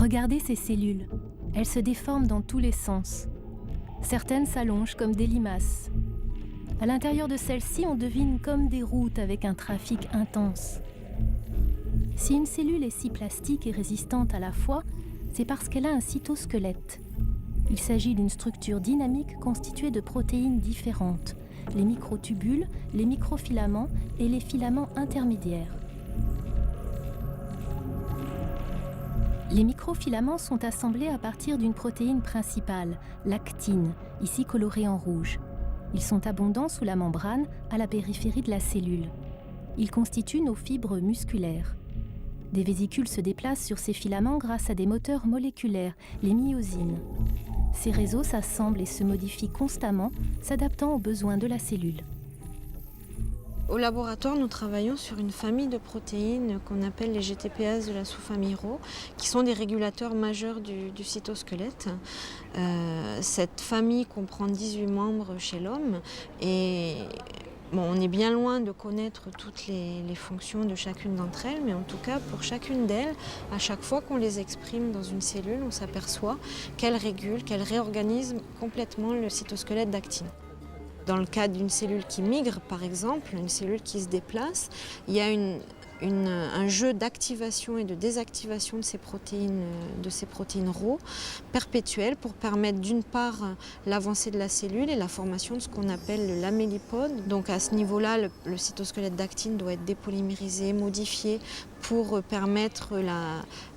Regardez ces cellules. Elles se déforment dans tous les sens. Certaines s'allongent comme des limaces. À l'intérieur de celles-ci, on devine comme des routes avec un trafic intense. Si une cellule est si plastique et résistante à la fois, c'est parce qu'elle a un cytosquelette. Il s'agit d'une structure dynamique constituée de protéines différentes, les microtubules, les microfilaments et les filaments intermédiaires. Les microfilaments sont assemblés à partir d'une protéine principale, l'actine, ici colorée en rouge. Ils sont abondants sous la membrane, à la périphérie de la cellule. Ils constituent nos fibres musculaires. Des vésicules se déplacent sur ces filaments grâce à des moteurs moléculaires, les myosines. Ces réseaux s'assemblent et se modifient constamment, s'adaptant aux besoins de la cellule. Au laboratoire, nous travaillons sur une famille de protéines qu'on appelle les GTPase de la sous-famille Rho, qui sont des régulateurs majeurs du cytosquelette. Cette famille comprend 18 membres chez l'homme et on est bien loin de connaître toutes les fonctions de chacune d'entre elles, mais en tout cas, pour chacune d'elles, à chaque fois qu'on les exprime dans une cellule, on s'aperçoit qu'elles régulent, qu'elles réorganisent complètement le cytosquelette d'actine. Dans le cas d'une cellule qui migre, par exemple, une cellule qui se déplace, il y a un jeu d'activation et de désactivation de ces protéines Rho perpétuelles pour permettre d'une part l'avancée de la cellule et la formation de ce qu'on appelle le lamellipode. Donc à ce niveau-là, le cytosquelette d'actine doit être dépolymérisé, modifié pour permettre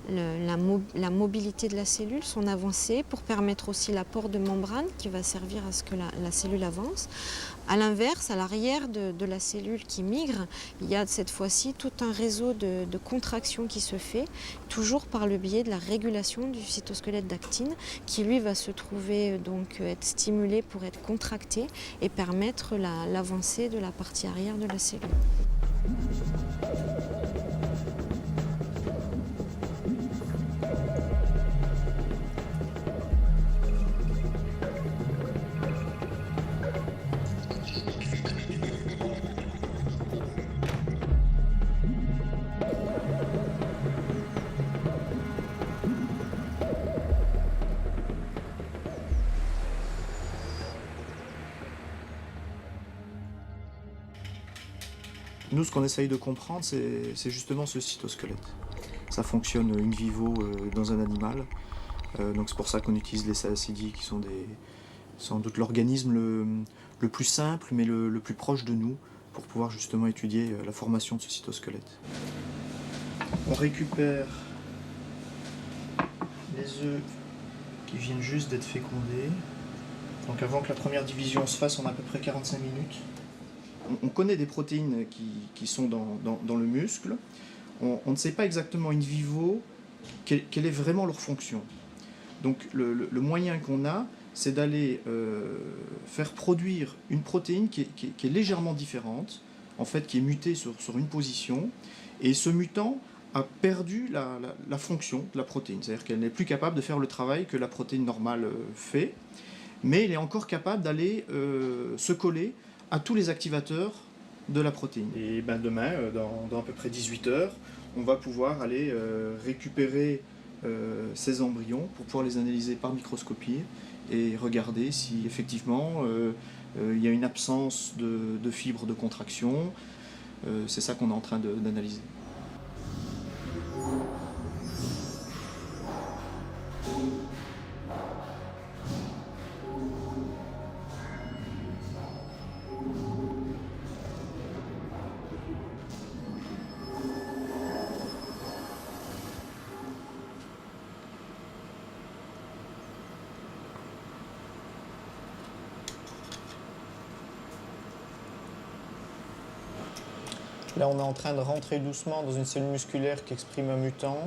la mobilité de la cellule, son avancée, pour permettre aussi l'apport de membrane qui va servir à ce que la cellule avance. A l'inverse, à l'arrière de la cellule qui migre, il y a cette fois-ci tout un réseau de contraction qui se fait, toujours par le biais de la régulation du cytosquelette d'actine, qui lui va se trouver donc être stimulé pour être contracté et permettre l'avancée de la partie arrière de la cellule. Nous, ce qu'on essaye de comprendre, c'est justement ce cytosquelette. Ça fonctionne in vivo dans un animal. Donc c'est pour ça qu'on utilise les salicylides qui sont sans doute l'organisme le plus simple, mais le plus proche de nous, pour pouvoir justement étudier la formation de ce cytosquelette. On récupère les œufs qui viennent juste d'être fécondés. Donc avant que la première division se fasse, on a à peu près 45 minutes. On connaît des protéines qui sont dans le muscle. On ne sait pas exactement in vivo quelle est vraiment leur fonction. Donc le moyen qu'on a, c'est d'aller faire produire une protéine qui est légèrement différente, en fait qui est mutée sur une position, et ce mutant a perdu la fonction de la protéine. C'est-à-dire qu'elle n'est plus capable de faire le travail que la protéine normale fait, mais elle est encore capable d'aller se coller à tous les activateurs de la protéine. Et demain, dans à peu près 18 heures, on va pouvoir aller récupérer ces embryons pour pouvoir les analyser par microscopie et regarder si effectivement il y a une absence de fibres de contraction. C'est ça qu'on est en train d'analyser. Là, on est en train de rentrer doucement dans une cellule musculaire qui exprime un mutant.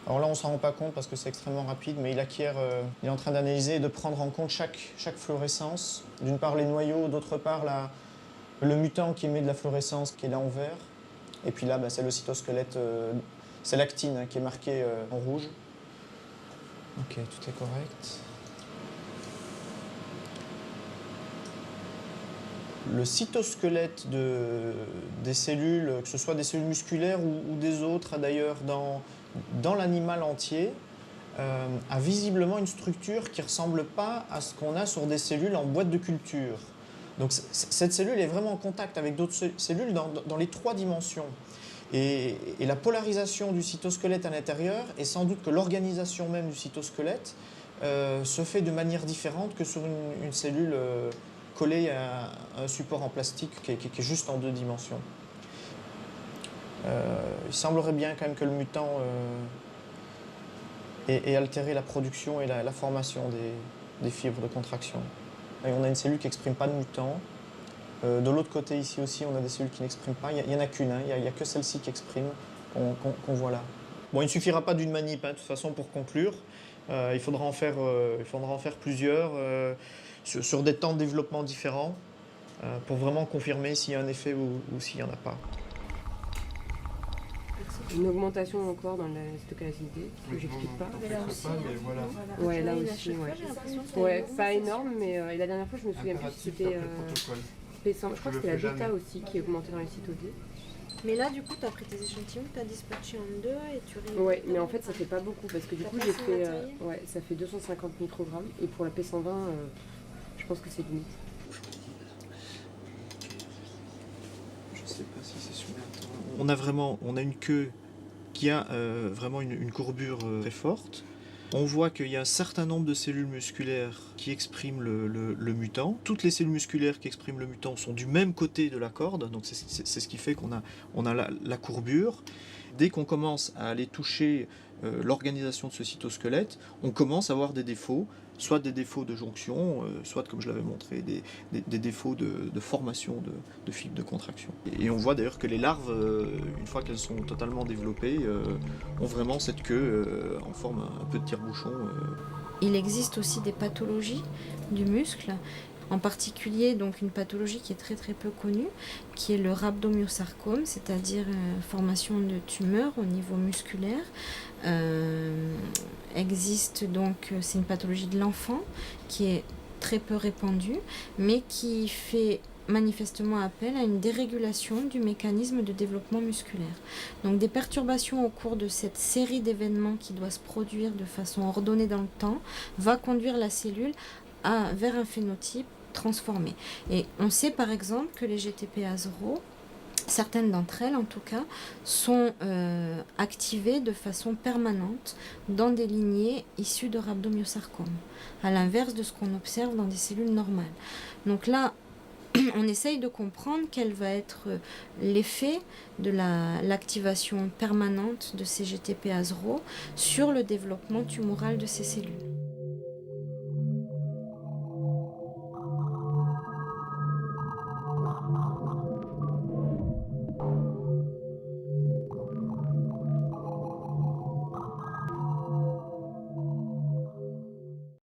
Alors là, on ne s'en rend pas compte parce que c'est extrêmement rapide, mais il est en train d'analyser et de prendre en compte chaque fluorescence. D'une part les noyaux, d'autre part le mutant qui émet de la fluorescence qui est là en vert. Et puis là, c'est le cytosquelette, c'est l'actine qui est marquée en rouge. Ok, tout est correct. Le cytosquelette des cellules, que ce soit des cellules musculaires ou des autres d'ailleurs dans l'animal entier, a visiblement une structure qui ne ressemble pas à ce qu'on a sur des cellules en boîte de culture. Donc cette cellule est vraiment en contact avec d'autres cellules dans les 3 dimensions. Et la polarisation du cytosquelette à l'intérieur est sans doute que l'organisation même du cytosquelette se fait de manière différente que sur une cellule collée à un support en plastique qui est juste en 2 dimensions. Il semblerait bien quand même que le mutant ait altéré la production et la formation des fibres de contraction. Et on a une cellule qui n'exprime pas de mutant. De l'autre côté, ici aussi, on a des cellules qui n'expriment pas. Il n'y en a qu'une, hein. Il n'y a que celle-ci qui exprime, qu'on voit là. Bon, il ne suffira pas d'une manip, hein, de toute façon, pour conclure. Il faudra en faire plusieurs sur des temps de développement différents pour vraiment confirmer s'il y a un effet ou s'il n'y en a pas. Une augmentation encore dans la stochasticité, que j'explique pas. Mais là aussi, mais voilà. Ouais, là aussi, ouais, pas énorme, mais et la dernière fois, je me souviens plus si c'était P100. Je crois que c'était la bêta aussi qui augmentait dans les cytosés. Mais là, du coup, tu as pris tes échantillons, tu as dispatché en 2 et tu réécris. Ouais, mais en fait, ça fait pas beaucoup parce que du coup, j'ai fait. Ouais, ça fait 250 microgrammes et pour la P120, je pense que c'est limite. Je sais pas si c'est sur un temps. On a une queue qui a vraiment une courbure très forte. On voit qu'il y a un certain nombre de cellules musculaires qui expriment le mutant. Toutes les cellules musculaires qui expriment le mutant sont du même côté de la corde, donc c'est ce qui fait qu'on a la courbure. Dès qu'on commence à aller toucher l'organisation de ce cytosquelette, on commence à avoir des défauts, soit des défauts de jonction, soit, comme je l'avais montré, des défauts de formation de fibres de contraction. Et on voit d'ailleurs que les larves, une fois qu'elles sont totalement développées, ont vraiment cette queue en forme un peu de tire-bouchon. Il existe aussi des pathologies du muscle, en particulier donc une pathologie qui est très très peu connue, qui est le rhabdomyosarcome, c'est-à-dire formation de tumeurs au niveau musculaire. Existe donc, c'est une pathologie de l'enfant qui est très peu répandue, mais qui fait manifestement appel à une dérégulation du mécanisme de développement musculaire. Donc des perturbations au cours de cette série d'événements qui doit se produire de façon ordonnée dans le temps va conduire la cellule vers un phénotype transformé. Et on sait par exemple que les GTPase Rho, certaines d'entre elles en tout cas, sont activées de façon permanente dans des lignées issues de rhabdomyosarcome, à l'inverse de ce qu'on observe dans des cellules normales. Donc là, on essaye de comprendre quel va être l'effet de l'activation permanente de ces GTPase Rho sur le développement tumoral de ces cellules.